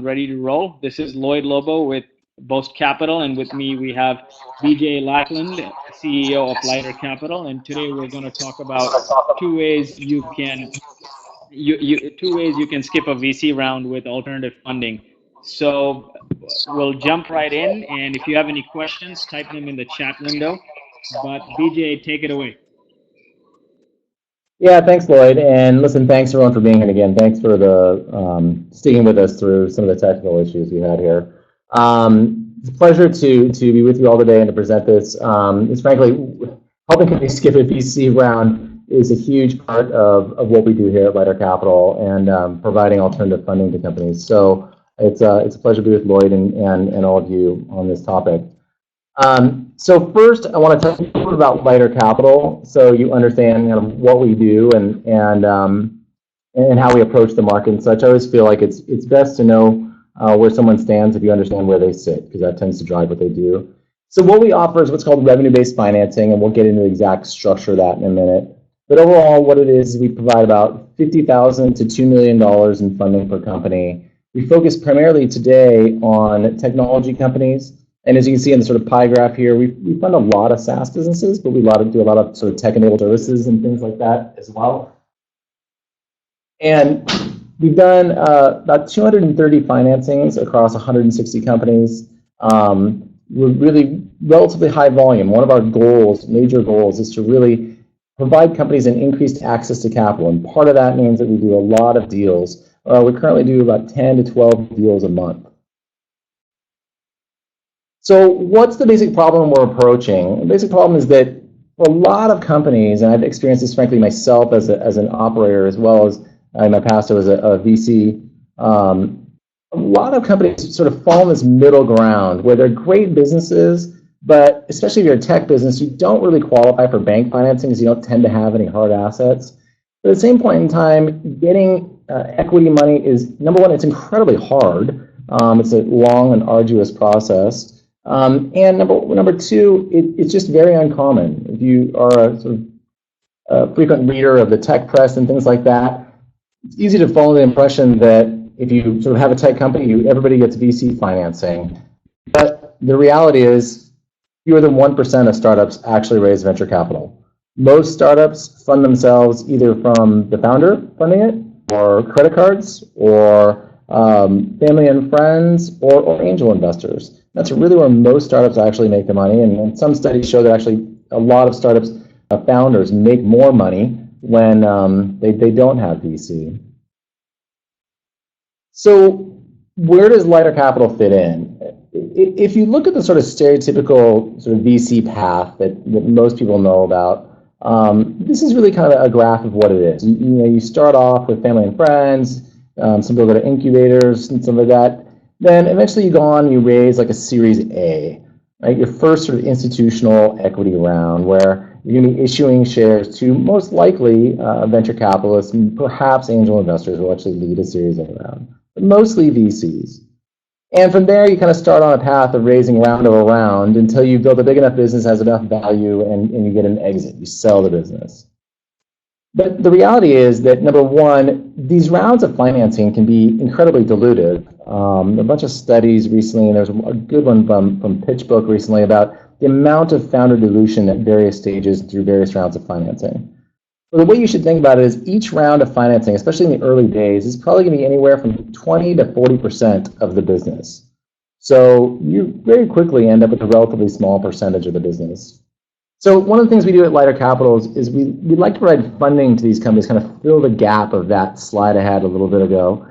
Ready to roll. This is Lloyd Lobo with Boast Capital, and with me we have BJ Lackland, CEO of Leiter Capital, and today we're going to talk about two ways you can skip a VC round with alternative funding. So we'll jump right in, and if you have any questions, type them in the chat window. But BJ, take it away. Yeah, thanks, Lloyd. And listen, thanks everyone for being here again. Thanks for the sticking with us through some of the technical issues we had here. It's a pleasure to be with you all today and to present this. It's frankly, helping companies skip a VC round is a huge part of what we do here at Leiter Capital and providing alternative funding to companies. So it's a pleasure to be with Lloyd and all of you on this topic. So first, I want to tell you a little bit about Leiter Capital, so you understand kind of what we do and how we approach the market and such. I always feel like it's best to know where someone stands if you understand where they sit, because that tends to drive what they do. So what we offer is what's called revenue-based financing, and we'll get into the exact structure of that in a minute. But overall, what it is we provide about $50,000 to $2 million in funding per company. We focus primarily today on technology companies. And as you can see in the sort of pie graph here, we fund a lot of SaaS businesses, but we do a lot of sort of tech-enabled services and things like that as well. And we've done about 230 financings across 160 companies. We're really relatively high volume. One of our goals, major goals, is to really provide companies an increased access to capital. And part of that means that we do a lot of deals. We currently do about 10 to 12 deals a month. So what's the basic problem we're approaching? The basic problem is that for a lot of companies, and I've experienced this frankly myself as an operator as well as in my past I was a VC, a lot of companies sort of fall in this middle ground where they're great businesses, but especially if you're a tech business, you don't really qualify for bank financing because you don't tend to have any hard assets. But at the same point in time, getting equity money is, number one, it's incredibly hard. It's a long and arduous process. And number two, it's just very uncommon. If you are a sort of frequent reader of the tech press and things like that, it's easy to fall under the impression that if you sort of have a tech company, everybody gets VC financing. But the reality is fewer than 1% of startups actually raise venture capital. Most startups fund themselves either from the founder funding it, or credit cards, or family and friends, or angel investors. That's really where most startups actually make their money, and some studies show that actually a lot of startups founders make more money when they don't have VC. So where does Leiter Capital fit in? If you look at the sort of stereotypical sort of VC path that most people know about, this is really kind of a graph of what it is. You start off with family and friends. Some people go to incubators and some of that. Then eventually you go on and you raise like a Series A, right? Your first sort of institutional equity round where you're going to be issuing shares to most likely venture capitalists and perhaps angel investors who will actually lead a Series A round, but mostly VCs. And from there you kind of start on a path of raising round over round until you build a big enough business, has enough value, and you get an exit. You sell the business. But the reality is that, number one, these rounds of financing can be incredibly dilutive. A bunch of studies recently, and there's a good one from PitchBook recently about the amount of founder dilution at various stages through various rounds of financing. So the way you should think about it is each round of financing, especially in the early days, is probably going to be anywhere from 20 to 40% of the business. So you very quickly end up with a relatively small percentage of the business. So one of the things we do at Leiter Capital is we'd like to provide funding to these companies, kind of fill the gap of that slide I had a little bit ago,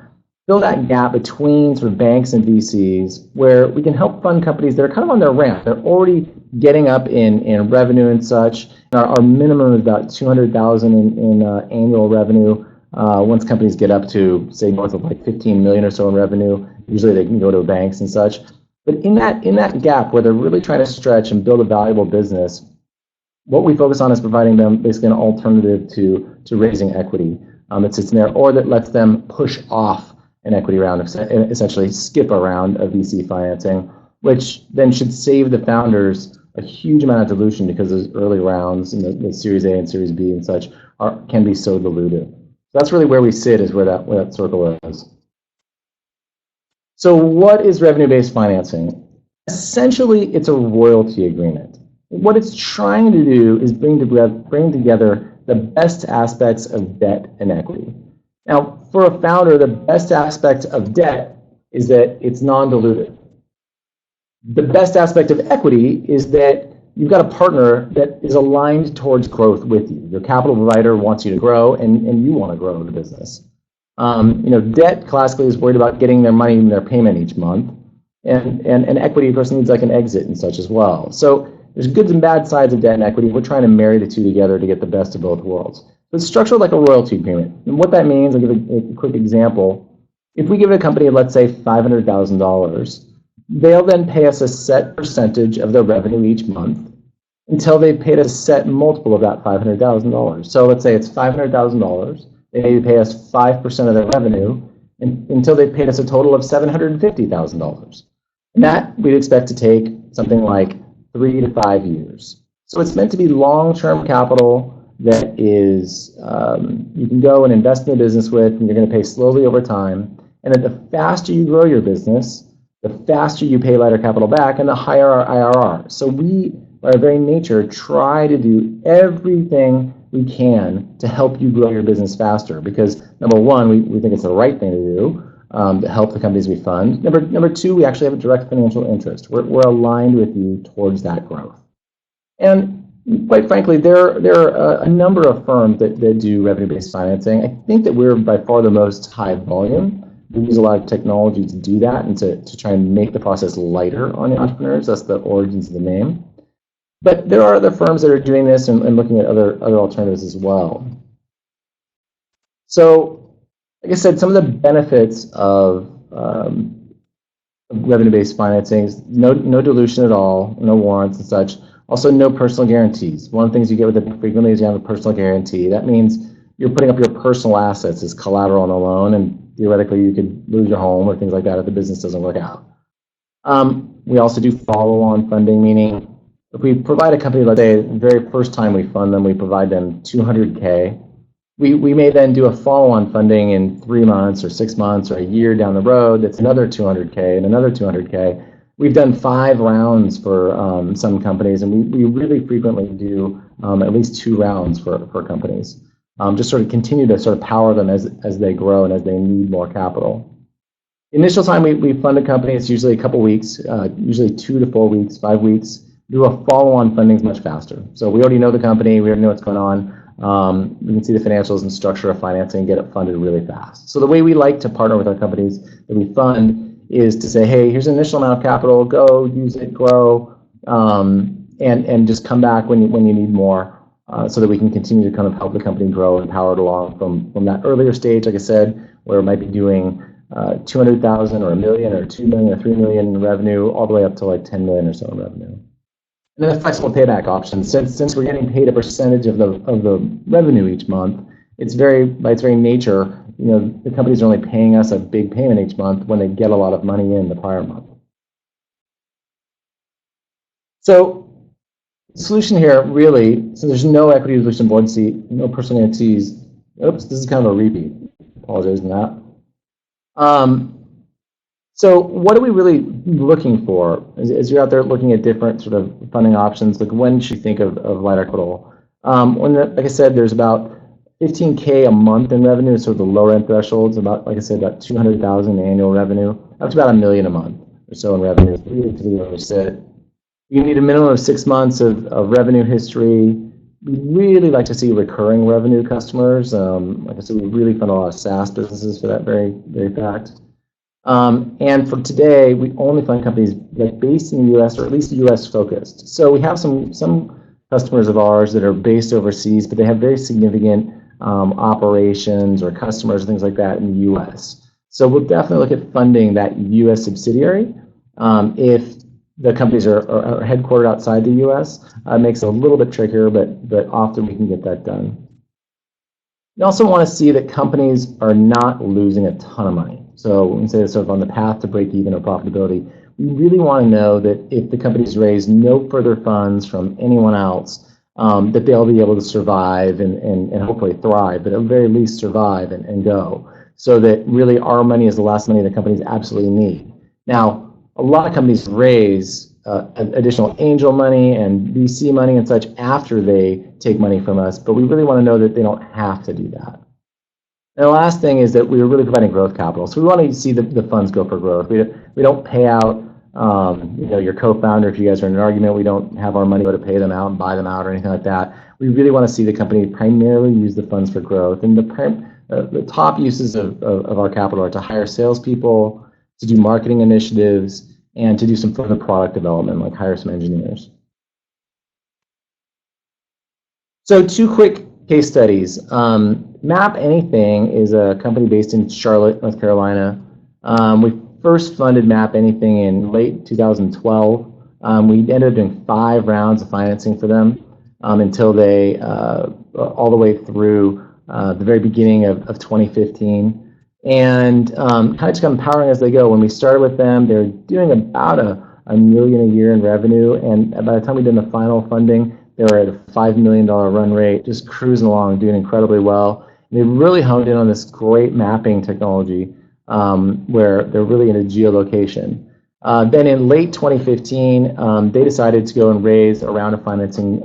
fill that gap between sort of banks and VCs where we can help fund companies that are kind of on their ramp. They're already getting up in revenue and such. Our minimum is about $200,000 in annual revenue. Once companies get up to, say, north of like 15 million or so in revenue, usually they can go to banks and such. But in that gap where they're really trying to stretch and build a valuable business, what we focus on is providing them basically an alternative to raising equity that sits in there, or that lets them push off an equity round, essentially skip a round of VC financing, which then should save the founders a huge amount of dilution because those early rounds in the Series A and Series B and such can be so dilutive. So that's really where we sit, is where that circle is. So what is revenue-based financing? Essentially, it's a royalty agreement. What it's trying to do is bring together the best aspects of debt and equity. Now, for a founder, the best aspect of debt is that it's non-dilutive. The best aspect of equity is that you've got a partner that is aligned towards growth with you. Your capital provider wants you to grow, and you want to grow the business. Debt classically is worried about getting their money and their payment each month, and equity, of course, needs like an exit and such as well. So there's good and bad sides of debt and equity. We're trying to marry the two together to get the best of both worlds. So it's structured like a royalty agreement. And what that means, I'll give a quick example. If we give a company, let's say, $500,000, they'll then pay us a set percentage of their revenue each month until they've paid us a set multiple of that $500,000. So let's say it's $500,000. They maybe pay us 5% of their revenue until they've paid us a total of $750,000. And that we'd expect to take something like 3 to 5 years. So it's meant to be long-term capital that is you can go and invest in a business with, and you're going to pay slowly over time. And then the faster you grow your business, the faster you pay Leiter capital back, and the higher our IRR. So we, by our very nature, try to do everything we can to help you grow your business faster. Because number one, we think it's the right thing to do to help the companies we fund. Number two, we actually have a direct financial interest. We're aligned with you towards that growth. And quite frankly, there are a number of firms that do revenue-based financing. I think that we're by far the most high volume. We use a lot of technology to do that and to try and make the process lighter on the entrepreneurs. That's the origins of the name. But there are other firms that are doing this and looking at other alternatives as well. So, like I said, some of the benefits of revenue-based financing is no dilution at all, no warrants and such. Also, no personal guarantees. One of the things you get with it frequently is you have a personal guarantee. That means you're putting up your personal assets as collateral on a loan, and theoretically you could lose your home or things like that if the business doesn't work out. We also do follow-on funding, meaning if we provide a company, let's say, the very first time we fund them, we provide them $200K. We may then do a follow-on funding in 3 months or 6 months or a year down the road. That's another $200K and another $200K. We've done 5 rounds for some companies, and we really frequently do at least 2 rounds for companies. Just sort of continue to sort of power them as they grow and as they need more capital. The initial time we fund a company, it's usually a couple weeks, usually 2 to 4 weeks, 5 weeks. Do a follow-on funding is much faster. So we already know the company, we already know what's going on. We can see the financials and structure of financing and get it funded really fast. So the way we like to partner with our companies that we fund is to say, hey, here's an initial amount of capital, go use it, grow, and just come back when you need more, so that we can continue to kind of help the company grow and power it along from that earlier stage, like I said, where it might be doing 200,000 or $1 million or 2 million or 3 million in revenue, all the way up to like 10 million or so in revenue. And then a flexible payback option. Since we're getting paid a percentage of the revenue each month, it's by its very nature, the companies are only paying us a big payment each month when they get a lot of money in the prior month. So the solution here, really, since there's no equity dilution board seat, no personal guarantees. Oops, this is kind of a repeat. Apologize for that. So what are we really looking for? As you're out there looking at different sort of funding options, like when should you think of Leiter capital? Like I said, there's about 15K a month in revenue, sort of the lower end thresholds, about, like I said, about 200,000 annual revenue, up to about $1 million a month or so in revenue, really to where we sit. You need a minimum of 6 months of revenue history. We really like to see recurring revenue customers. Like I said, we really fund a lot of SaaS businesses for that very, very fact. And for today, we only fund companies that are based in the U.S. or at least U.S. focused. So we have some customers of ours that are based overseas, but they have very significant operations or customers, things like that in the U.S. So we'll definitely look at funding that U.S. subsidiary. If the companies are headquartered outside the U.S., it makes it a little bit trickier, but often we can get that done. We also want to see that companies are not losing a ton of money. So we can say sort of on the path to break even or profitability. We really want to know that if the companies raise no further funds from anyone else, that they'll be able to survive and hopefully thrive, but at the very least survive and go. So that really our money is the last money the companies absolutely need. Now, a lot of companies raise additional angel money and VC money and such after they take money from us, but we really want to know that they don't have to do that. And the last thing is that we are really providing growth capital. So we want to see the funds go for growth. We don't pay out your co-founder if you guys are in an argument. We don't have our money go to pay them out and buy them out or anything like that. We really want to see the company primarily use the funds for growth. And the top uses of our capital are to hire salespeople, to do marketing initiatives, and to do some further product development, like hire some engineers. So 2 quick case studies. Map Anything is a company based in Charlotte, North Carolina. We first funded Map Anything in late 2012. We ended up doing 5 rounds of financing for them until they, all the way through the very beginning of 2015. And kind of just empowering as they go. When we started with them, they were doing about $1 million a year in revenue, and by the time we did the final funding, they were at a $5 million run rate, just cruising along, doing incredibly well. And they really honed in on this great mapping technology where they're really into geolocation. Then in late 2015, they decided to go and raise a round of financing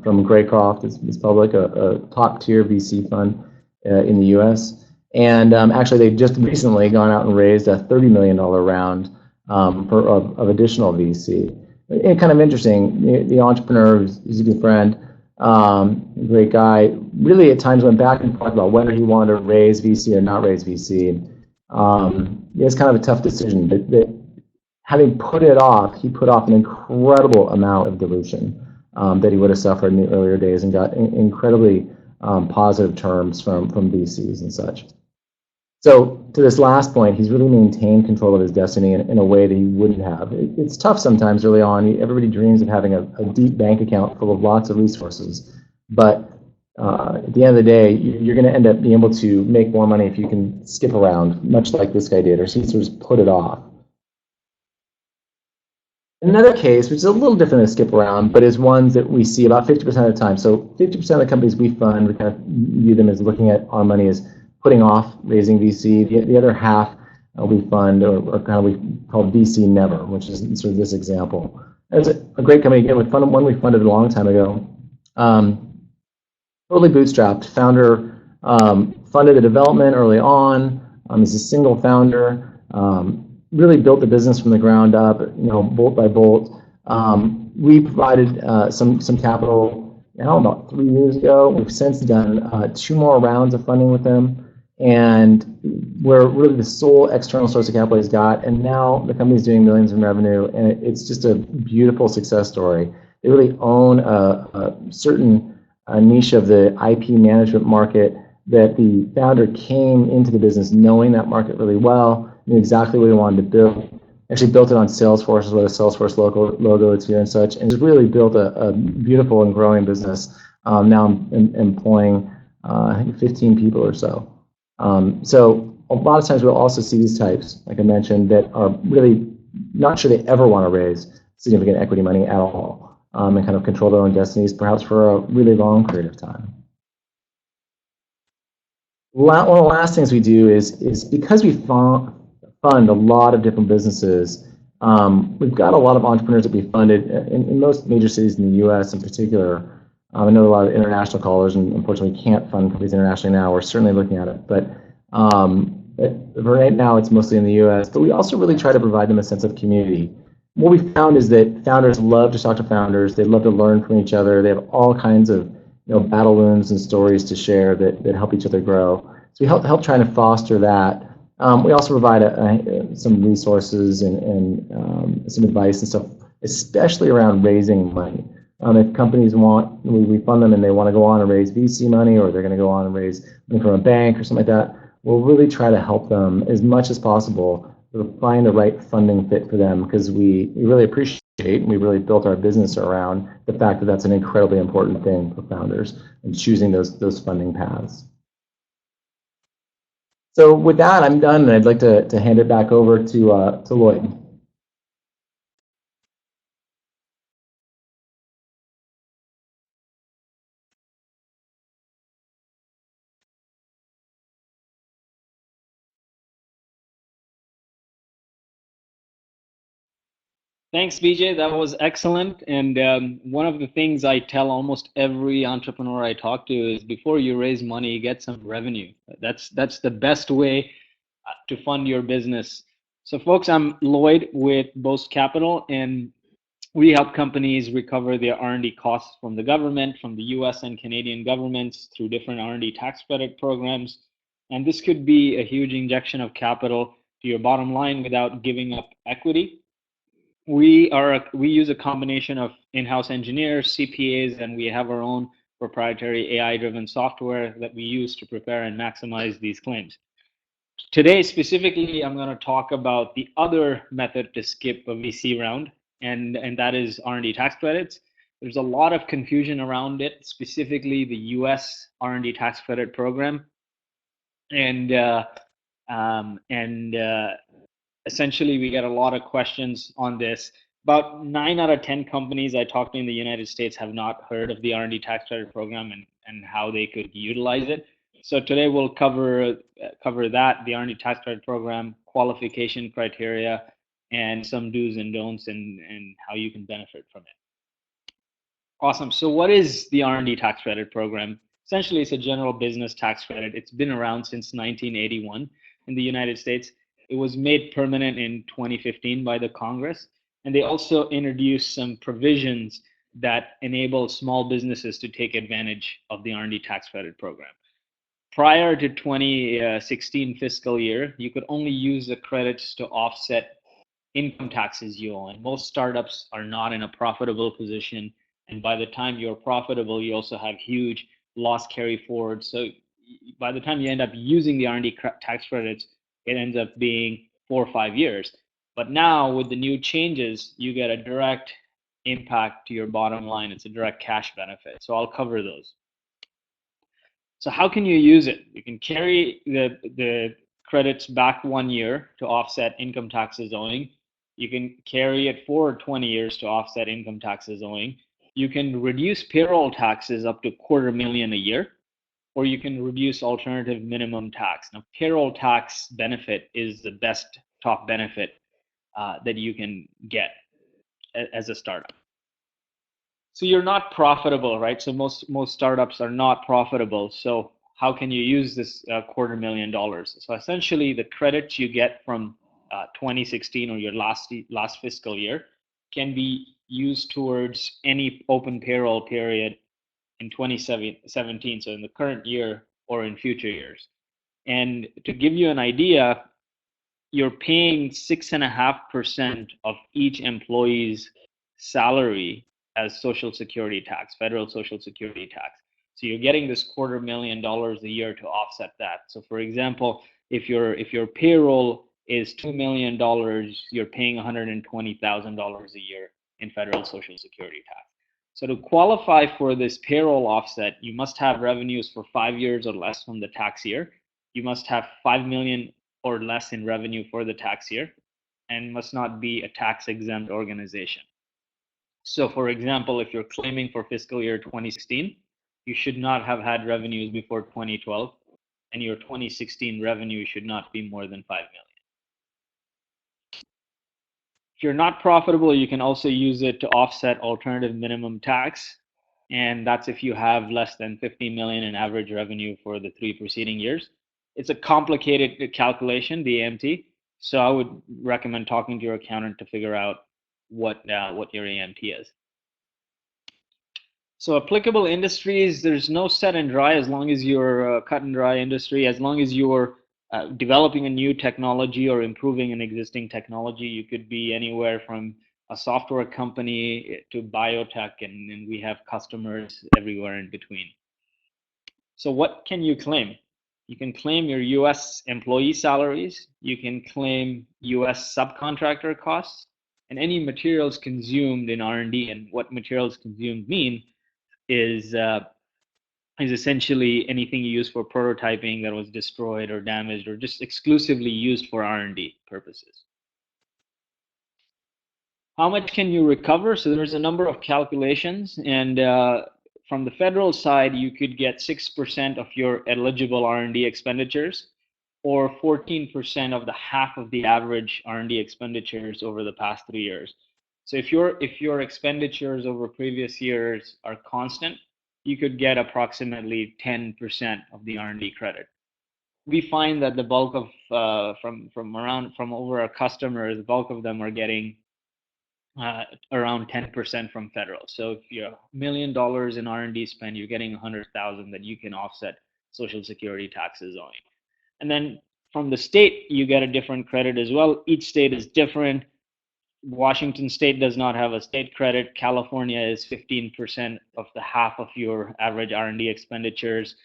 from Graycroft, it's public, a top-tier VC fund in the U.S. And actually, they just recently gone out and raised a $30 million round of additional VC. And kind of interesting, the entrepreneur, who's a good friend, great guy, really at times went back and forth about whether he wanted to raise VC or not raise VC. It's kind of a tough decision, but having put it off, he put off an incredible amount of dilution that he would have suffered in the earlier days and got incredibly positive terms from VCs and such. So to this last point, he's really maintained control of his destiny in a way that he wouldn't have. It's tough sometimes early on. Everybody dreams of having a deep bank account full of lots of resources. But at the end of the day, you're going to end up being able to make more money if you can skip around, much like this guy did, or he sort of put it off. Another case, which is a little different than skip around, but is ones that we see about 50% of the time. So 50% of the companies we fund, we kind of view them as looking at our money as putting off raising VC. The other half we fund, or kind of we call VC never, which is sort of this example. It's a great company. Again, one we funded a long time ago. Totally bootstrapped. Founder funded the development early on. He's a single founder. Really built the business from the ground up, bolt by bolt. We provided some capital about 3 years ago. We've since done 2 more rounds of funding with them. And we're really the sole external source of capital he's got, and now the company's doing millions in revenue, and it's just a beautiful success story. They really own a certain niche of the IP management market that the founder came into the business knowing that market really well, knew exactly what he wanted to build. Actually built it on Salesforce, with a Salesforce logo that's here and such, and just really built a beautiful and growing business. Now I'm employing I think 15 people or so. So a lot of times we'll also see these types, like I mentioned, that are really not sure they ever want to raise significant equity money at all, and kind of control their own destinies, perhaps for a really long period of time. One of the last things we do is because we fund a lot of different businesses, we've got a lot of entrepreneurs that we funded in most major cities in the U.S. in particular. I know a lot of international callers, and unfortunately we can't fund companies internationally now. We're certainly looking at it, but right now it's mostly in the U.S. But we also really try to provide them a sense of community. What we found is that founders love to talk to founders. They love to learn from each other. They have all kinds of battle wounds and stories to share that help each other grow. So we help trying to foster that. We also provide some resources and some advice and stuff, especially around raising money. If companies we fund them and they want to go on and raise VC money, or they're going to go on and raise money from a bank or something like that, we'll really try to help them as much as possible to find the right funding fit for them, because we really appreciate and we really built our business around the fact that that's an incredibly important thing for founders and choosing those funding paths. So with that, I'm done, and I'd like to hand it back over to Lloyd. Thanks, BJ. That was excellent. And one of the things I tell almost every entrepreneur I talk to is before you raise money, get some revenue. That's the best way to fund your business. So, folks, I'm Lloyd with Boast Capital, and we help companies recover their R&D costs from the government, from the US and Canadian governments through different R&D tax credit programs. And this could be a huge injection of capital to your bottom line without giving up equity. We use a combination of in-house engineers, CPAs, and we have our own proprietary AI-driven software that we use to prepare and maximize these claims. Today, specifically, I'm going to talk about the other method to skip a VC round, and that is R&D tax credits. There's a lot of confusion around it, specifically the US R&D tax credit program, and essentially we get a lot of questions on this. About 9 out of 10 companies I talked to in the United States have not heard of the R&D tax credit program and how they could utilize it. So today we'll cover that, the R&D tax credit program, qualification criteria, and some do's and don'ts and how you can benefit from it. Awesome. So what is the R&D tax credit program? Essentially, it's a general business tax credit. It's been around since 1981 in the United States. It was made permanent in 2015 by the Congress, and they also introduced some provisions that enable small businesses to take advantage of the R&D tax credit program. Prior to 2016 fiscal year, you could only use the credits to offset income taxes you owe, and most startups are not in a profitable position, and by the time you're profitable, you also have huge loss carry forward. So by the time you end up using the R&D tax credits, it ends up being 4 or 5 years. But now with the new changes, you get a direct impact to your bottom line. It's a direct cash benefit. So I'll cover those. So how can you use it? You can carry the credits back 1 year to offset income taxes owing. You can carry it forward 20 years to offset income taxes owing. You can reduce payroll taxes up to $250,000 a year, or you can reduce alternative minimum tax. Now, payroll tax benefit is the best top benefit that you can get as a startup. So you're not profitable, right? So most startups are not profitable. So how can you use this $250,000? So essentially, the credits you get from 2016 or your last fiscal year can be used towards any open payroll period in 2017, so in the current year or in future years. And to give you an idea, you're paying 6.5% of each employee's salary as Social Security tax, federal Social Security tax. So you're getting this $250,000 a year to offset that. So for example, if your payroll is $2 million, you're paying $120,000 a year in federal Social Security tax. So to qualify for this payroll offset, you must have revenues for 5 years or less from the tax year. You must have 5 million or less in revenue for the tax year, and must not be a tax exempt organization. So for example, if you're claiming for fiscal year 2016, you should not have had revenues before 2012, and your 2016 revenue should not be more than 5 million. If you're not profitable, you can also use it to offset alternative minimum tax, and that's if you have less than 50 million in average revenue for the 3 preceding years. It's a complicated calculation, the AMT, so I would recommend talking to your accountant to figure out what your AMT is. So applicable industries, there's no set and dry as long as you're a cut and dry industry, as long as you're developing a new technology or improving an existing technology. You could be anywhere from a software company to biotech, and we have customers everywhere in between. So what can you claim? You can claim your US employee salaries, you can claim US subcontractor costs, and any materials consumed in R&D. And what materials consumed mean is essentially anything you use for prototyping that was destroyed or damaged or just exclusively used for R&D purposes. How much can you recover? So there's a number of calculations, and from the federal side, you could get 6% of your eligible R&D expenditures, or 14% of the half of the average R&D expenditures over the past 3 years. So if your expenditures over previous years are constant, you could get approximately 10% of the R&D credit. We find that the bulk of from over our customers, the bulk of them are getting around 10% from federal. So if you're $1 million in R&D spend, you're getting 100,000 that you can offset Social Security taxes on. And then from the state, you get a different credit as well. Each state is different. Washington State does not have a state credit. California is 15% of the half of your average R&D expenditures.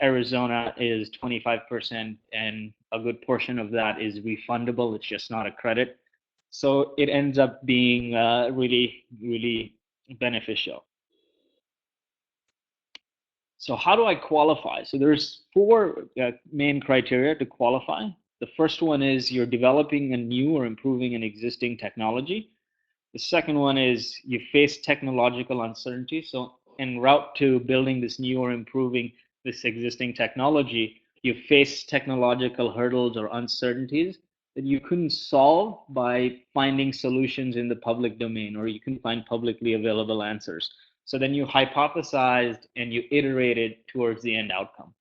Arizona is 25%, and a good portion of that is refundable. It's just not a credit. So it ends up being really, really beneficial. So how do I qualify? So there's four main criteria to qualify. The first one is you're developing a new or improving an existing technology. The second one is you face technological uncertainty. So en route to building this new or improving this existing technology, you face technological hurdles or uncertainties that you couldn't solve by finding solutions in the public domain, or you couldn't find publicly available answers. So then you hypothesized and you iterated towards the end outcome.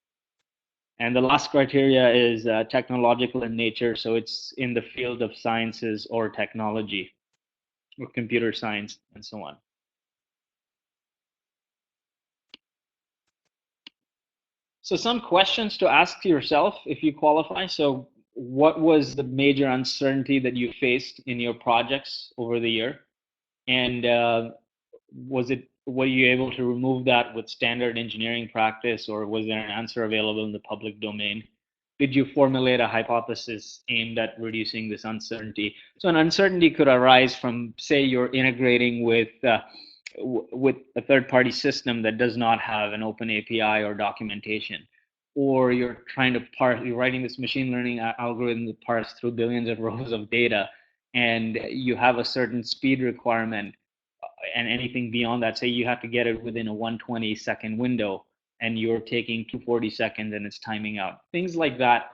And the last criteria is technological in nature. So it's in the field of sciences or technology or computer science and so on. So some questions to ask yourself if you qualify. So what was the major uncertainty that you faced in your projects over the year? And were you able to remove that with standard engineering practice, or was there an answer available in the public domain? Did you formulate a hypothesis aimed at reducing this uncertainty? So an uncertainty could arise from, say, you're integrating with a third-party system that does not have an open API or documentation, or you're trying to parse, you're writing this machine learning algorithm to parse through billions of rows of data, and you have a certain speed requirement, and anything beyond that, say you have to get it within a 120-second window, and you're taking 240 seconds and it's timing out. Things like that,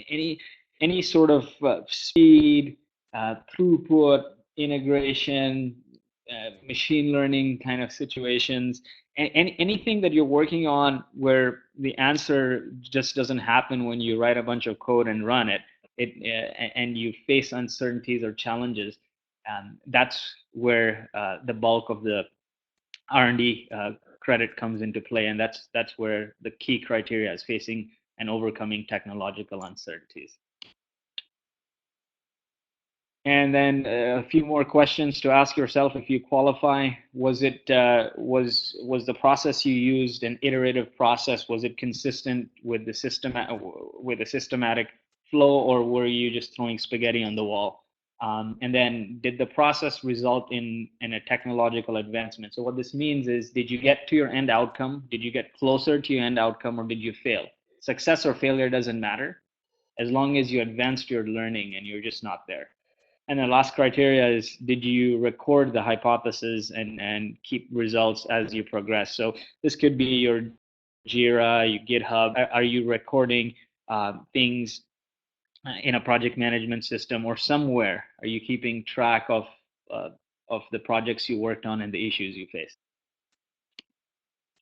any sort of speed, throughput, integration, machine learning kind of situations, and anything that you're working on where the answer just doesn't happen when you write a bunch of code and run it, and you face uncertainties or challenges. That's where the bulk of the R&D credit comes into play, and that's where the key criteria is: facing and overcoming technological uncertainties. And then a few more questions to ask yourself if you qualify. Was it was the process you used an iterative process? Was it consistent with the systematic flow, or were you just throwing spaghetti on the wall? And then did the process result in a technological advancement? So what this means is, did you get to your end outcome? Did you get closer to your end outcome, or did you fail? Success or failure doesn't matter, as long as you advanced your learning and you're just not there. And the last criteria is, did you record the hypothesis and keep results as you progress? So this could be your Jira, your GitHub. Are you recording things in a project management system or somewhere? Are you keeping track of the projects you worked on and the issues you faced?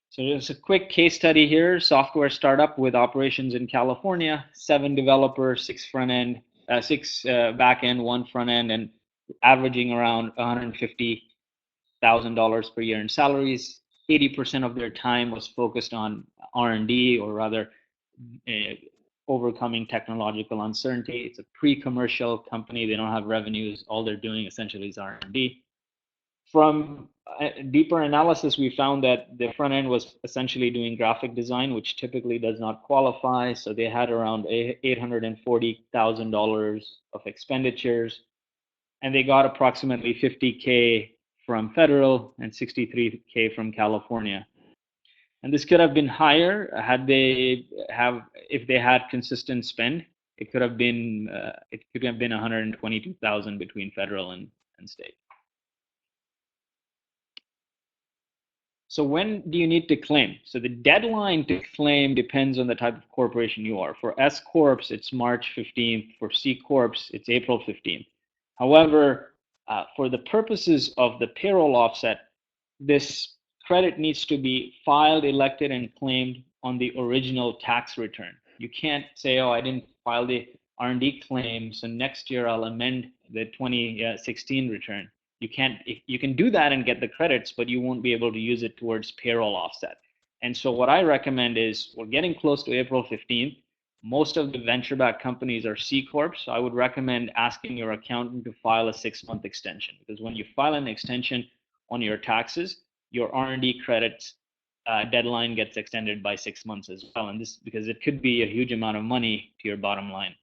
So there's a quick case study here. Software startup with operations in California, 7 developers, 6 front end, 6 back end, 1 front end, and averaging around $150,000 per year in salaries. 80% of their time was focused on R&D, or rather overcoming technological uncertainty. It's a pre-commercial company. They don't have revenues. All they're doing essentially is R&D. From deeper analysis, we found that the front end was essentially doing graphic design, which typically does not qualify. So they had around $840,000 of expenditures, and they got approximately $50K from federal and $63K from California. And this could have been higher if they had consistent spend. It could have been 122,000 between federal and state. So when do you need to claim? So the deadline to claim depends on the type of corporation you are. For S Corps, it's March 15th. For C Corps, it's April 15th. However, For the purposes of the payroll offset, this credit needs to be filed, elected, and claimed on the original tax return. You can't say, oh, I didn't file the R&D claim, so next year I'll amend the 2016 return. You can't. You can do that and get the credits, but you won't be able to use it towards payroll offset. And so what I recommend is, we're getting close to April 15th. Most of the venture-backed companies are C Corps, so I would recommend asking your accountant to file a 6-month extension, because when you file an extension on your taxes, your R&D credits deadline gets extended by 6 months as well, and this because it could be a huge amount of money to your bottom line.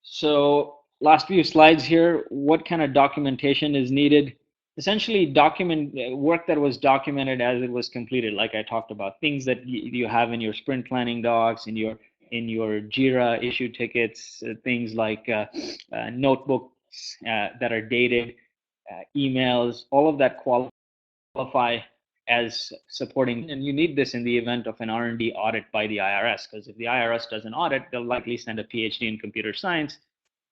So last few slides here, what kind of documentation is needed? Essentially, document work that was documented as it was completed, like I talked about, things that you have in your sprint planning docs, in your Jira issue tickets, things like notebooks that are dated, emails, all of that qualify as supporting, and you need this in the event of an R&D audit by the IRS, because if the IRS does an audit, they'll likely send a PhD in computer science,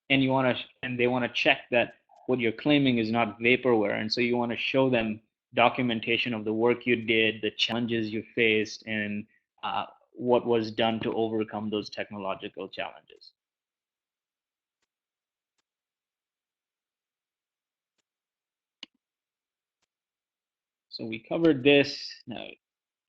and they want to check that what you're claiming is not vaporware, and so you want to show them documentation of the work you did, the challenges you faced, and what was done to overcome those technological challenges. So we covered this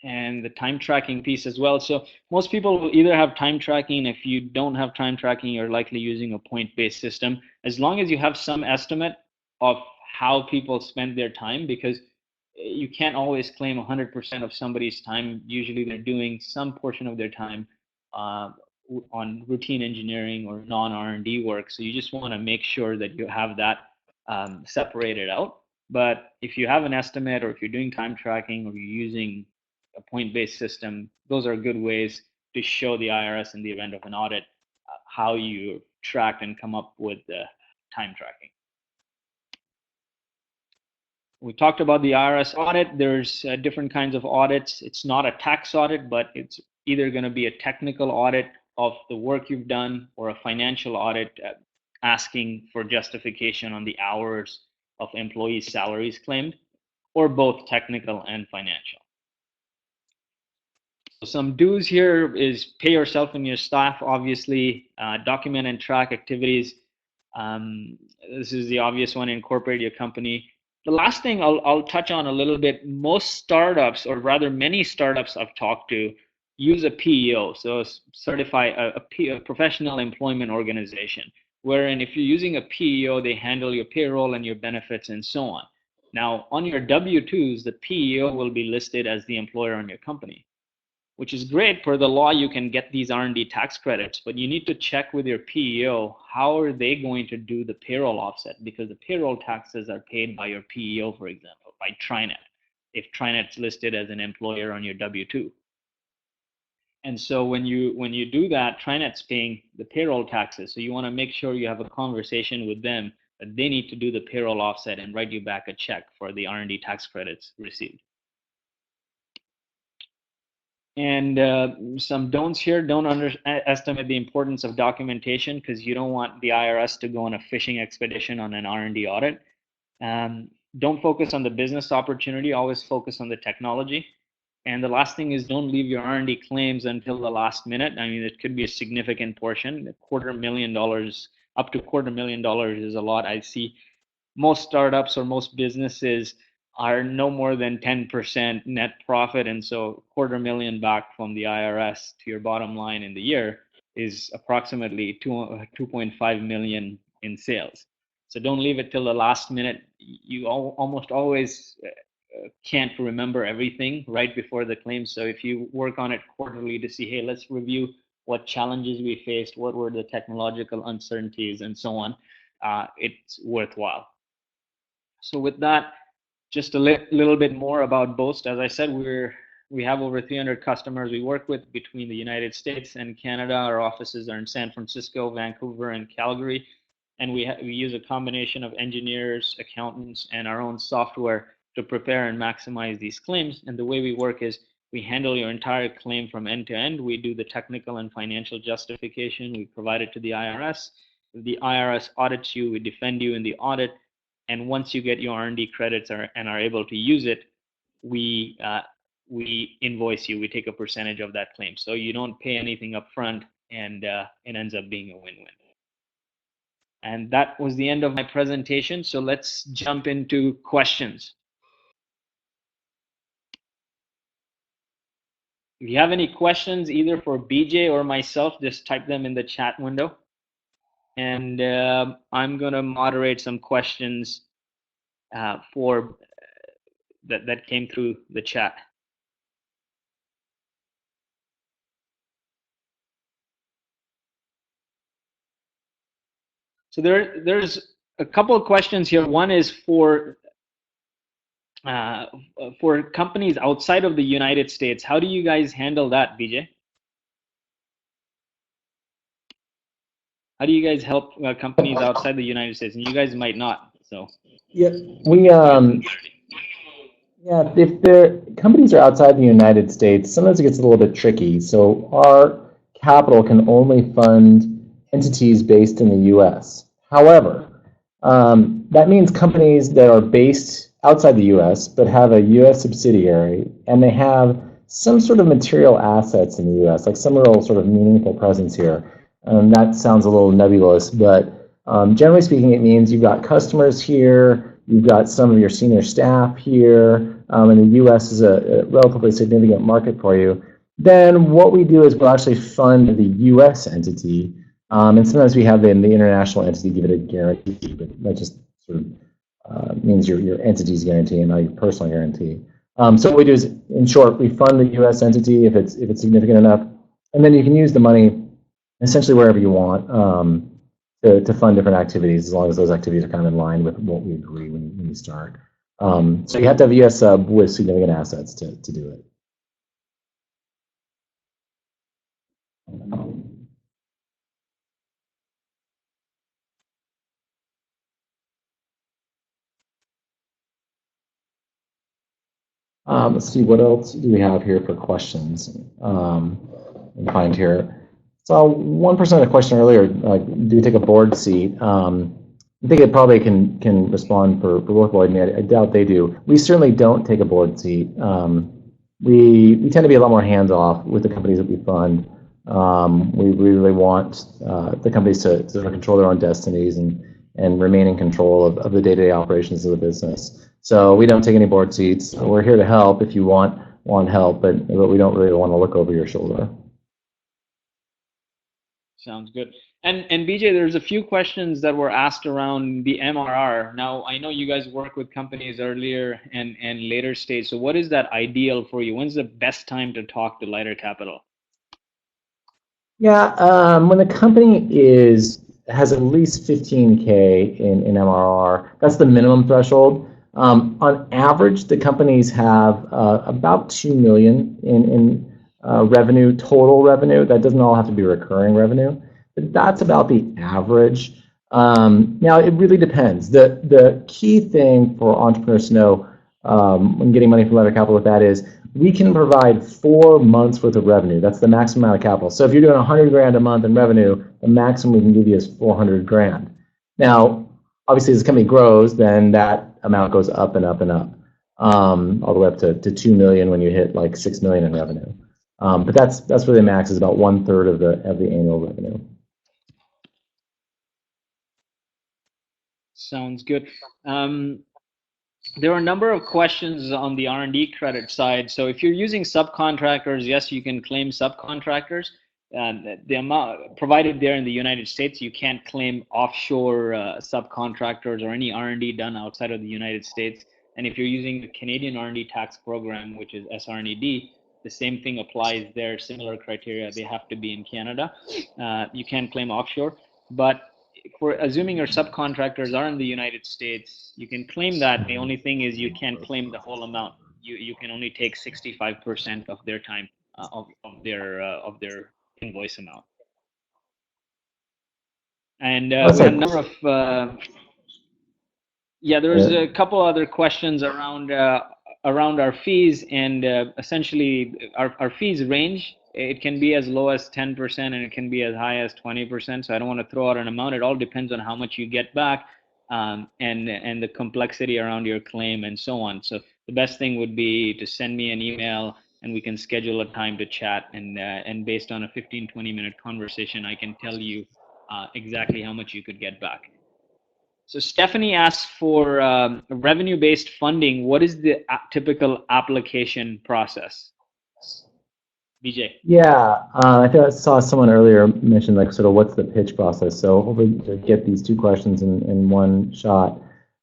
and the time tracking piece as well. So most people will either have time tracking. If you don't have time tracking, you're likely using a point-based system. As long as you have some estimate of how people spend their time, because you can't always claim 100% of somebody's time. Usually they're doing some portion of their time on routine engineering or non-R&D work. So you just want to make sure that you have that separated out. But if you have an estimate, or if you're doing time tracking, or you're using a point-based system, those are good ways to show the IRS in the event of an audit how you tracked and come up with the time tracking. We talked about the IRS audit. There's different kinds of audits. It's not a tax audit, but it's either going to be a technical audit of the work you've done, or a financial audit asking for justification on the hours of employees' salaries claimed, or both technical and financial. So some do's here is pay yourself and your staff, obviously, document and track activities. This is the obvious one, incorporate your company. The last thing I'll touch on a little bit, most startups, or rather many startups I've talked to, use a PEO, so certify a professional employment organization, wherein if you're using a PEO, they handle your payroll and your benefits and so on. Now, on your W-2s, the PEO will be listed as the employer on your company, which is great. Per the law, you can get these R&D tax credits, but you need to check with your PEO, how are they going to do the payroll offset? Because the payroll taxes are paid by your PEO, for example, by TriNet, if TriNet's listed as an employer on your W-2. And so when you do that, TriNet's paying the payroll taxes. So you want to make sure you have a conversation with them that they need to do the payroll offset and write you back a check for the R&D tax credits received. And some don'ts here: don't underestimate the importance of documentation, because you don't want the IRS to go on a fishing expedition on an R&D audit. Don't focus on the business opportunity, always focus on the technology. And the last thing is, don't leave your R&D claims until the last minute. I mean, it could be a significant portion. $250,000, up to $250,000 is a lot. I see most startups or most businesses are no more than 10% net profit, and so $250,000 back from the IRS to your bottom line in the year is approximately $2.5 million in sales. So don't leave it till the last minute. You almost always can't remember everything right before the claim. So if you work on it quarterly to see, hey, let's review what challenges we faced, what were the technological uncertainties, and so on, it's worthwhile. So with that, just a little bit more about Boast. As I said, we have over 300 customers we work with between the United States and Canada. Our offices are in San Francisco, Vancouver, and Calgary. And we use a combination of engineers, accountants, and our own software to prepare and maximize these claims. And the way we work is we handle your entire claim from end to end. We do the technical and financial justification. We provide it to the IRS. the IRS audits you, we defend you in the audit, and once you get your R&D credits and are able to use it, we invoice you. We take a percentage of that claim, so you don't pay anything up front, and it ends up being a win-win. And that was the end of my presentation. So let's jump into questions. If you have any questions, either for BJ or myself, just type them in the chat window. And I'm going to moderate some questions for that came through the chat. So there's a couple of questions here. One is for companies outside of the United States. How do you guys handle that, BJ? How do you guys help companies outside the United States? And you guys might not. So yeah, if the companies are outside the United States, sometimes it gets a little bit tricky. So our capital can only fund entities based in the U.S. However, that means companies that are based outside the U.S. but have a U.S. subsidiary and they have some sort of material assets in the U.S., like some real sort of meaningful presence here. That sounds a little nebulous, but generally speaking, it means you've got customers here, you've got some of your senior staff here, and the U.S. is a relatively significant market for you. Then what we do is we'll actually fund the U.S. entity, and sometimes we have the international entity give it a guarantee, but that just sort of means your entity's guarantee and not your personal guarantee. So what we do is, in short, we fund the U.S. entity if it's significant enough, and then you can use the money essentially wherever you want to fund different activities, as long as those activities are kind of in line with what we agree when you start. So you have to have a U.S. sub with significant assets to do it. Let's see, what else do we have here for questions? Find here. So one person had a question earlier, do we take a board seat? I think it probably can respond for both Lloyd and me. I doubt they do. We certainly don't take a board seat. We tend to be a lot more hands-off with the companies that we fund. We really want the companies to control their own destinies and remain in control of the day-to-day operations of the business. So we don't take any board seats. We're here to help if you want help, but we don't really want to look over your shoulder. Sounds good. And BJ, there's a few questions that were asked around the MRR. Now, I know you guys work with companies earlier and later stage. So what is that ideal for you? When's the best time to talk to Leiter Capital? Yeah, when the company has at least 15K in MRR, that's the minimum threshold. On average, the companies have about 2 million in revenue, total revenue. That doesn't all have to be recurring revenue, but that's about the average. Now, it really depends. The key thing for entrepreneurs to know when getting money from Leiter Capital with that is we can provide 4 months worth of revenue. That's the maximum amount of capital. So if you're doing 100 grand a month in revenue, the maximum we can give you is 400 grand. Now, obviously, as the company grows, then that amount goes up and up and up, all the way up to 2 million when you hit like 6 million in revenue. But that's where the max is, about 1/3 of the annual revenue. Sounds good. There are a number of questions on the R&D credit side. So if you're using subcontractors, yes, you can claim subcontractors. The amount provided there in the United States, you can't claim offshore subcontractors or any R&D done outside of the United States. And if you're using the Canadian R&D tax program, which is SR&ED, the same thing applies there. Similar criteria, they have to be in Canada. You can claim offshore, but for assuming your subcontractors are in the United States, you can claim that. The only thing is you can't claim the whole amount. You can only take 65% of their time of their invoice amount. And we had a number of there's a couple other questions around our fees, and essentially our fees range it can be as low as 10% and it can be as high as 20%. So I don't want to throw out an amount. It all depends on how much you get back, and the complexity around your claim and so on. So the best thing would be to send me an email and we can schedule a time to chat. And based on a 15-20 minute conversation, I can tell you exactly how much you could get back. So Stephanie asks for revenue-based funding. What is the typical application process? BJ. Yeah, I think I saw someone earlier mention like sort of what's the pitch process. So hopefully to get these two questions in one shot.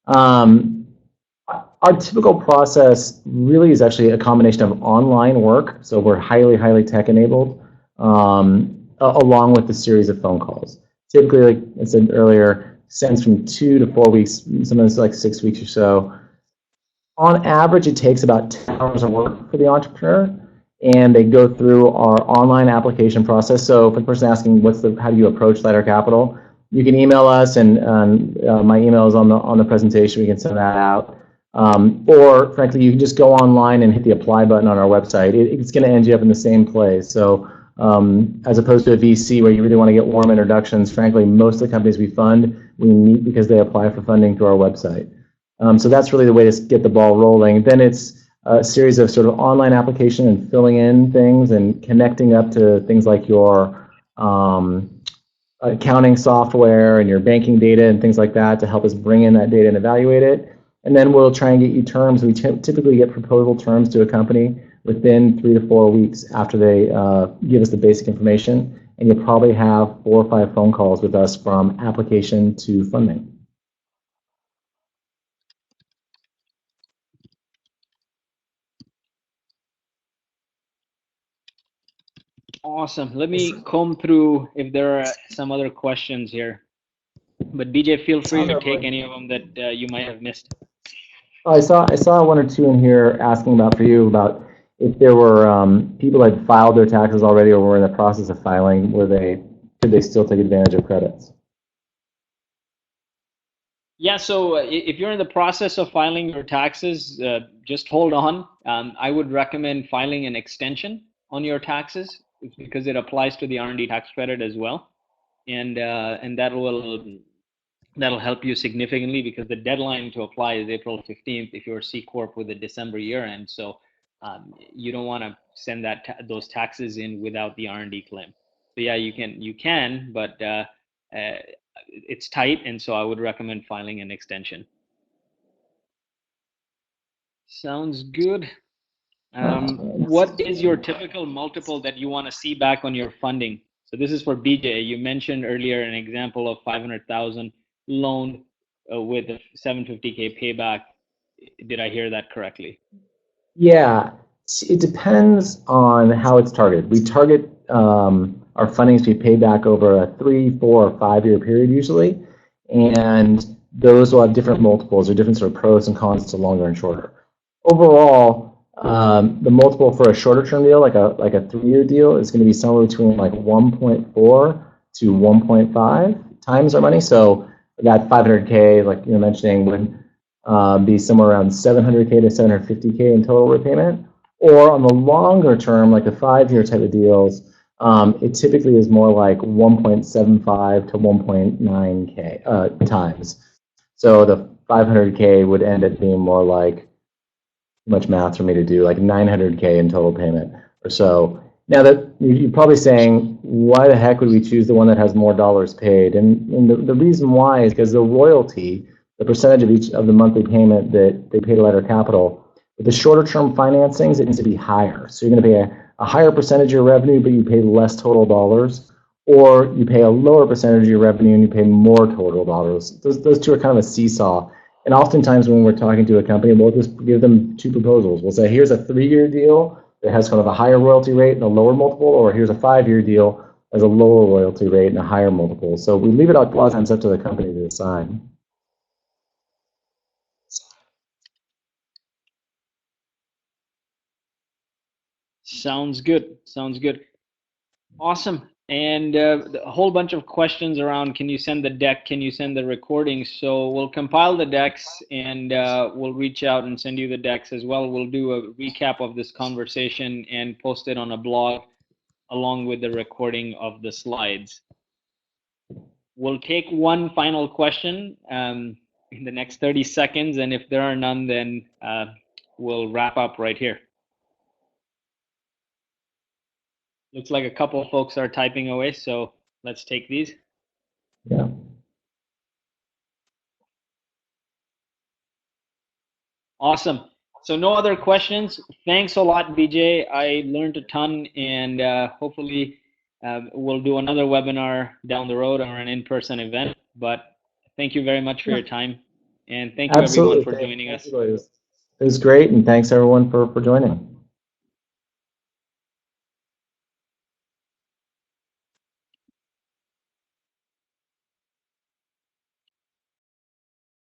Our typical process really is actually a combination of online work. So we're highly, highly tech enabled, along with a series of phone calls. Typically, like I said earlier, sends from 2 to 4 weeks, sometimes like 6 weeks or so. On average, it takes about 10 hours of work for the entrepreneur, and they go through our online application process. So for the person asking, how do you approach Leiter Capital? You can email us, and my email is on the presentation. We can send that out. Or frankly, you can just go online and hit the apply button on our website. It's going to end you up in the same place. So as opposed to a VC where you really want to get warm introductions, frankly, most of the companies we fund, we meet because they apply for funding through our website. So that's really the way to get the ball rolling. Then it's a series of sort of online application and filling in things and connecting up to things like your accounting software and your banking data and things like that to help us bring in that data and evaluate it. And then we'll try and get you terms. We typically get proposal terms to a company within 3 to 4 weeks after they give us the basic information. And you'll probably have 4 or 5 phone calls with us from application to funding. Awesome. Let me comb through if there are some other questions here. But BJ, feel free to take any of them that you might have missed. I saw 1 or 2 in here asking about if there were people that had filed their taxes already or were in the process of filing, could they still take advantage of credits? Yeah, so if you're in the process of filing your taxes, just hold on. I would recommend filing an extension on your taxes because it applies to the R&D tax credit as well, and that'll help you significantly because the deadline to apply is April 15th if you're a C Corp with a December year end. So you don't want to send those taxes in without the R&D claim. So yeah, you can, but it's tight, and so I would recommend filing an extension. Sounds good. What is your typical multiple that you want to see back on your funding? So this is for BJ. You mentioned earlier an example of 500,000 loan with a 750K payback. Did I hear that correctly? Yeah, it depends on how it's targeted. We target our fundings to be paid back over a 3, 4, or 5 year period usually, and those will have different multiples or different sort of pros and cons to longer and shorter. Overall, the multiple for a shorter term deal, like a 3 year deal, is going to be somewhere between like 1.4 to 1.5 times our money. So that 500K, like you're mentioning, would be somewhere around 700K to 750K in total repayment. Or on the longer term, like the 5 year type of deals, it typically is more like 1.75 to 1.9K times. So the 500K would end up being more like, too much math for me to do, like 900K in total payment or so. Now that you're probably saying, why the heck would we choose the one that has more dollars paid? And the reason why is because the royalty, the percentage of each of the monthly payment that they pay to Leiter Capital, with the shorter term financings, it needs to be higher. So you're going to pay a higher percentage of your revenue, but you pay less total dollars, or you pay a lower percentage of your revenue and you pay more total dollars. Those two are kind of a seesaw. And oftentimes when we're talking to a company, we'll just give them 2 proposals. We'll say, here's a 3 year deal that has kind of a higher royalty rate and a lower multiple, or here's a 5 year deal that has a lower royalty rate and a higher multiple. So we leave it a lot of times up to the company to decide. Sounds good. Sounds good. Awesome. And a whole bunch of questions around, can you send the deck? Can you send the recordings? So we'll compile the decks and we'll reach out and send you the decks as well. We'll do a recap of this conversation and post it on a blog. along with the recording of the slides. We'll take one final question in the next 30 seconds, and if there are none, then we'll wrap up right here. Looks like a couple of folks are typing away, so let's take these. Yeah. Awesome. So no other questions. Thanks a lot, BJ. I learned a ton, and hopefully we'll do another webinar down the road or an in-person event. But thank you very much for your time, and thank you everyone for joining us. It was great, and thanks everyone for joining.